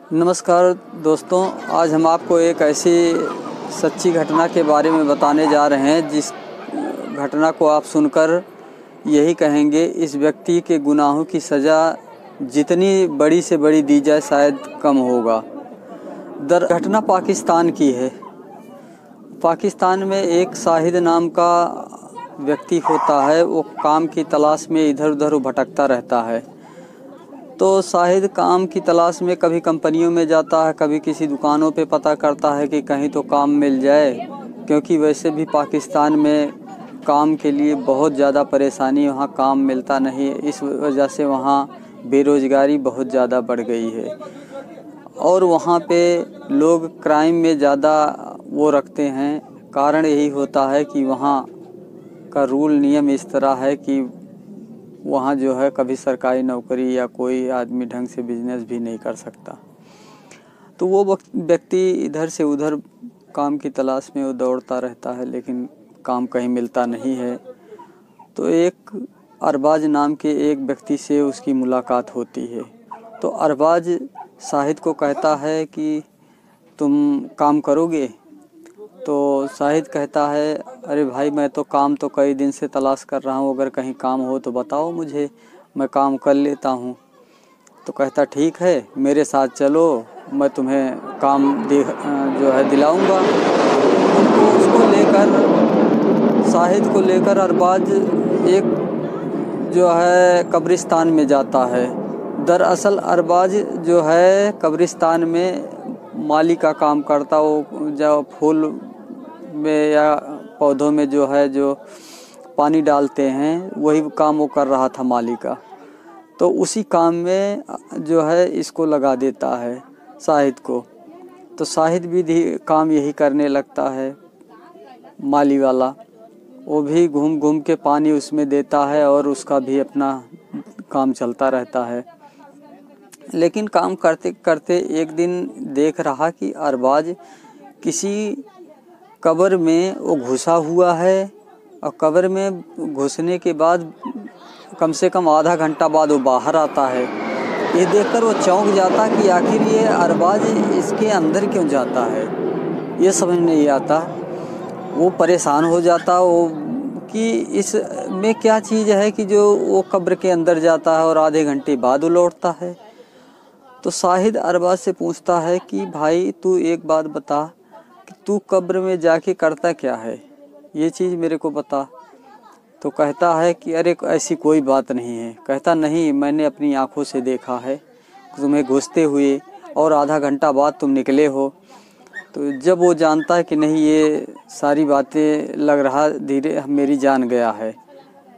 नमस्कार दोस्तों, आज हम आपको एक ऐसी सच्ची घटना के बारे में बताने जा रहे हैं जिस घटना को आप सुनकर यही कहेंगे इस व्यक्ति के गुनाहों की सज़ा जितनी बड़ी से बड़ी दी जाए शायद कम होगा। घटना पाकिस्तान की है। पाकिस्तान में एक शाहिद नाम का व्यक्ति होता है। वो काम की तलाश में इधर उधर भटकता रहता है। तो शाहिद काम की तलाश में कभी कंपनियों में जाता है, कभी किसी दुकानों पे पता करता है कि कहीं तो काम मिल जाए, क्योंकि वैसे भी पाकिस्तान में काम के लिए बहुत ज़्यादा परेशानी, वहाँ काम मिलता नहीं है। इस वजह से वहाँ बेरोज़गारी बहुत ज़्यादा बढ़ गई है और वहाँ पे लोग क्राइम में ज़्यादा वो रखते हैं। कारण यही होता है कि वहाँ का रूल नियम इस तरह है कि वहाँ जो है कभी सरकारी नौकरी या कोई आदमी ढंग से बिजनेस भी नहीं कर सकता। तो वो व्यक्ति इधर से उधर काम की तलाश में वो दौड़ता रहता है, लेकिन काम कहीं मिलता नहीं है। तो एक अरबाज नाम के एक व्यक्ति से उसकी मुलाकात होती है। तो अरबाज शाहिद को कहता है कि तुम काम करोगे? तो शाहिद कहता है, अरे भाई, मैं तो काम तो कई दिन से तलाश कर रहा हूँ, अगर कहीं काम हो तो बताओ मुझे, मैं काम कर लेता हूँ। तो कहता ठीक है, मेरे साथ चलो, मैं तुम्हें काम जो है दिलाऊंगा। तो उसको लेकर, शाहिद को लेकर अरबाज एक जो है कब्रिस्तान में जाता है। दरअसल अरबाज जो है कब्रिस्तान में माली का काम करता। वो जो फूल में या पौधों में जो है जो पानी डालते हैं, वही काम वो कर रहा था माली का। तो उसी काम में जो है इसको लगा देता है शाहिद को। तो शाहिद भी काम यही करने लगता है माली वाला। वो भी घूम घूम के पानी उसमें देता है और उसका भी अपना काम चलता रहता है। लेकिन काम करते करते एक दिन देख रहा कि अरबाज किसी कब्र में वो घुसा हुआ है और कब्र में घुसने के बाद कम से कम आधा घंटा बाद वो बाहर आता है। ये देखकर वो चौंक जाता कि आखिर ये अरबाज इसके अंदर क्यों जाता है, ये समझ नहीं आता। वो परेशान हो जाता वो कि इसमें क्या चीज़ है कि जो वो कब्र के अंदर जाता है और आधे घंटे बाद वो लौटता है। तो शाहिद अरबाज से पूछता है कि भाई, तू एक बात बता कि तू कब्र में जाके करता क्या है, ये चीज़ मेरे को बता। तो कहता है कि अरे ऐसी कोई बात नहीं है। कहता नहीं, मैंने अपनी आंखों से देखा है तुम्हें घुसते हुए और आधा घंटा बाद तुम निकले हो। तो जब वो जानता है कि नहीं, ये सारी बातें लग रहा धीरे मेरी जान गया है,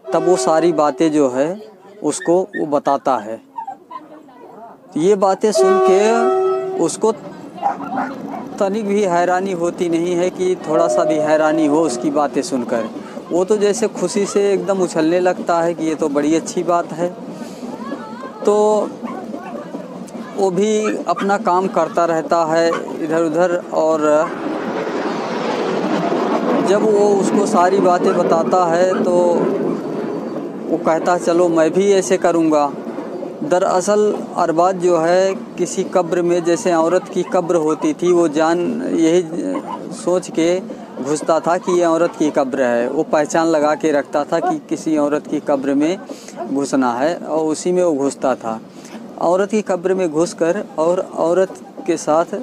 तब वो सारी बातें जो है उसको वो बताता है। ये बातें सुन के उसको तनिक भी हैरानी होती नहीं है कि थोड़ा सा भी हैरानी हो उसकी बातें सुनकर। वो तो जैसे खुशी से एकदम उछलने लगता है कि ये तो बड़ी अच्छी बात है। तो वो भी अपना काम करता रहता है इधर उधर, और जब वो उसको सारी बातें बताता है तो वो कहता चलो मैं भी ऐसे करूँगा। दरअसल अरबाज जो है किसी कब्र में, जैसे औरत की कब्र होती थी, वो यही सोच के घुसता था कि ये औरत की कब्र है। वो पहचान लगा के रखता था कि किसी औरत की कब्र में घुसना है और उसी में वो घुसता था। औरत की कब्र में घुसकर और औरत के साथ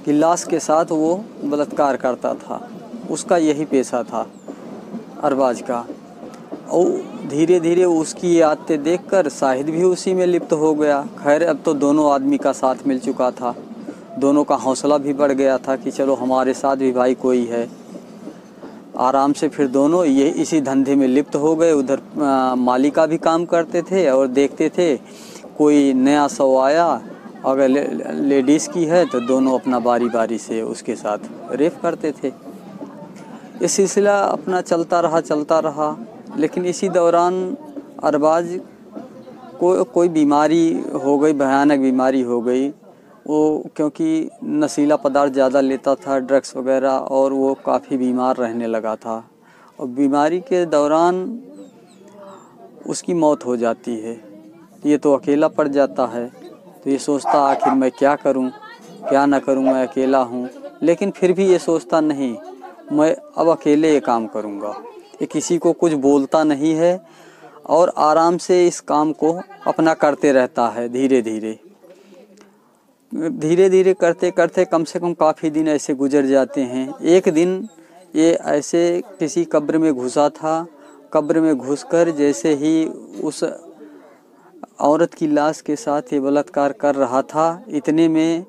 की लाश के साथ वो बलात्कार करता था। उसका यही पेशा था अरबाज का। और धीरे धीरे उसकी आदतें देखकर शाहिद भी उसी में लिप्त हो गया। खैर, अब तो दोनों आदमी का साथ मिल चुका था, दोनों का हौसला भी बढ़ गया था कि चलो हमारे साथ भी भाई कोई है। आराम से फिर दोनों ये इसी धंधे में लिप्त हो गए। उधर माली का भी काम करते थे और देखते थे कोई नया शव आया, अगर लेडीज़ की है तो दोनों अपना बारी बारी से उसके साथ रेप करते थे। ये सिलसिला अपना चलता रहा। लेकिन इसी दौरान अरबाज को कोई बीमारी हो गई, भयानक बीमारी हो गई। वो क्योंकि नशीला पदार्थ ज़्यादा लेता था, ड्रग्स वगैरह, और वो काफ़ी बीमार रहने लगा था। और बीमारी के दौरान उसकी मौत हो जाती है। ये तो अकेला पड़ जाता है। तो ये सोचता आखिर मैं क्या करूं, क्या ना करूं, मैं अकेला हूं। लेकिन फिर भी ये सोचता नहीं, मैं अब अकेले ये काम करूंगा। ये किसी को कुछ बोलता नहीं है और आराम से इस काम को अपना करते रहता है। धीरे धीरे करते करते कम से कम काफ़ी दिन ऐसे गुजर जाते हैं। एक दिन ये ऐसे किसी कब्र में घुसा था। कब्र में घुसकर जैसे ही उस औरत की लाश के साथ ये बलात्कार कर रहा था, इतने में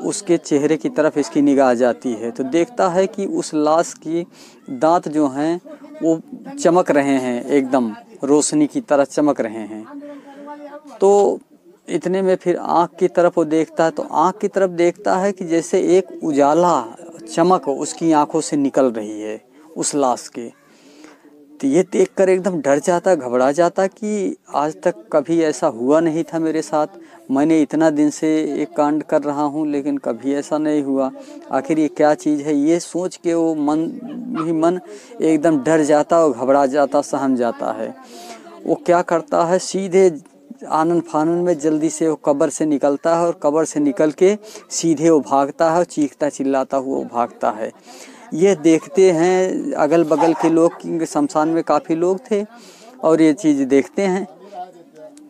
उसके चेहरे की तरफ इसकी निगाह जाती है तो देखता है कि उस लाश की दांत जो हैं वो चमक रहे हैं, एकदम रोशनी की तरह चमक रहे हैं। तो इतने में फिर आँख की तरफ वो देखता है तो आँख की तरफ देखता है कि जैसे एक उजाला, चमक उसकी आँखों से निकल रही है उस लाश के। तो ये देखकर एकदम डर जाता, घबरा जाता कि आज तक कभी ऐसा हुआ नहीं था मेरे साथ। मैंने इतना दिन से एक कांड कर रहा हूँ लेकिन कभी ऐसा नहीं हुआ। आखिर ये क्या चीज़ है, ये सोच के वो मन एकदम डर जाता और घबरा जाता, सहम जाता है। वो क्या करता है, सीधे आनन फानन में जल्दी से वो कब्र से निकलता है और कब्र से निकल के सीधे वो भागता है और चीखता चिल्लाता हुआ वो भागता है। ये देखते हैं अगल बगल के लोग, शमशान में काफ़ी लोग थे और ये चीज़ देखते हैं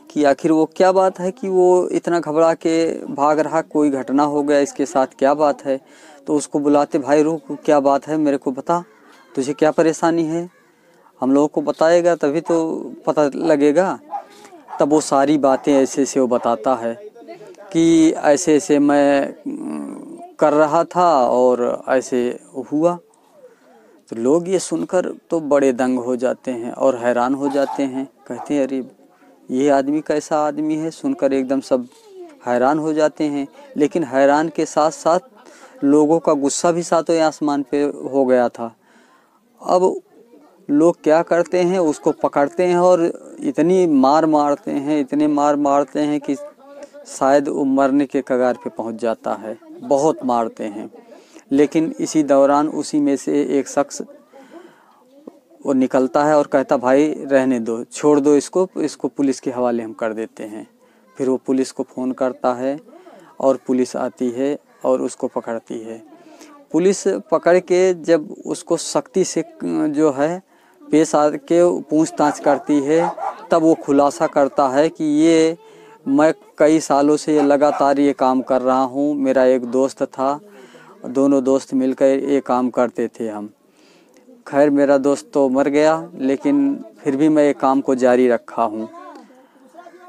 कि आखिर वो क्या बात है कि वो इतना घबरा के भाग रहा, कोई घटना हो गया इसके साथ, क्या बात है। तो उसको बुलाते, भाई रुक, क्या बात है, मेरे को बता, तुझे क्या परेशानी है, हम लोगों को बताएगा तभी तो पता लगेगा। तब वो सारी बातें ऐसे से वो बताता है कि ऐसे ऐसे मैं कर रहा था और ऐसे हुआ। तो लोग ये सुनकर तो बड़े दंग हो जाते हैं और हैरान हो जाते हैं। कहते हैं अरे ये आदमी कैसा आदमी है, सुनकर एकदम सब हैरान हो जाते हैं। लेकिन हैरान के साथ साथ लोगों का गुस्सा भी सातों आसमान पे हो गया था। अब लोग क्या करते हैं, उसको पकड़ते हैं और इतनी मार मारते हैं, इतने मार मारते हैं कि शायद वो मरने के कगार पे पहुंच जाता है। बहुत मारते हैं। लेकिन इसी दौरान उसी में से एक शख्स वो निकलता है और कहता भाई रहने दो, छोड़ दो इसको पुलिस के हवाले हम कर देते हैं। फिर वो पुलिस को फ़ोन करता है और पुलिस आती है और उसको पकड़ती है। पुलिस पकड़ के जब उसको सख्ती से जो है पेश आके पूछताछ करती है, तब वो खुलासा करता है कि ये मैं कई सालों से ये लगातार ये काम कर रहा हूँ। मेरा एक दोस्त था, दोनों दोस्त मिलकर ये काम करते थे हम। खैर मेरा दोस्त तो मर गया लेकिन फिर भी मैं ये काम को जारी रखा हूँ।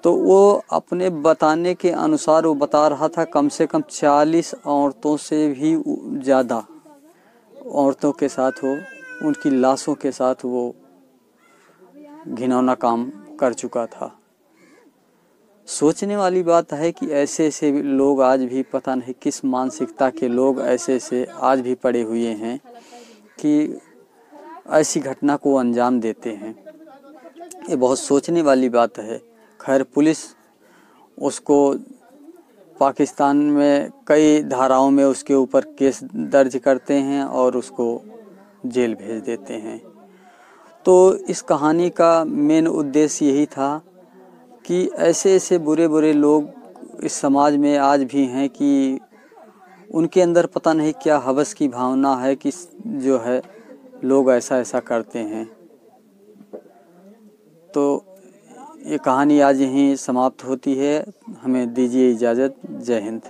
तो वो अपने बताने के अनुसार वो बता रहा था कम से कम 40 औरतों से भी ज़्यादा औरतों के साथ वो, उनकी लाशों के साथ वो घिनौना काम कर चुका था। सोचने वाली बात है कि ऐसे ऐसे लोग आज भी, पता नहीं किस मानसिकता के लोग ऐसे ऐसे आज भी पड़े हुए हैं कि ऐसी घटना को अंजाम देते हैं। ये बहुत सोचने वाली बात है। खैर पुलिस उसको पाकिस्तान में कई धाराओं में उसके ऊपर केस दर्ज करते हैं और उसको जेल भेज देते हैं। तो इस कहानी का मेन उद्देश्य यही था कि ऐसे ऐसे बुरे बुरे लोग इस समाज में आज भी हैं कि उनके अंदर पता नहीं क्या हवस की भावना है कि जो है लोग ऐसा ऐसा करते हैं। तो ये कहानी आज यहीं समाप्त होती है। हमें दीजिए इजाज़त। जय हिंद।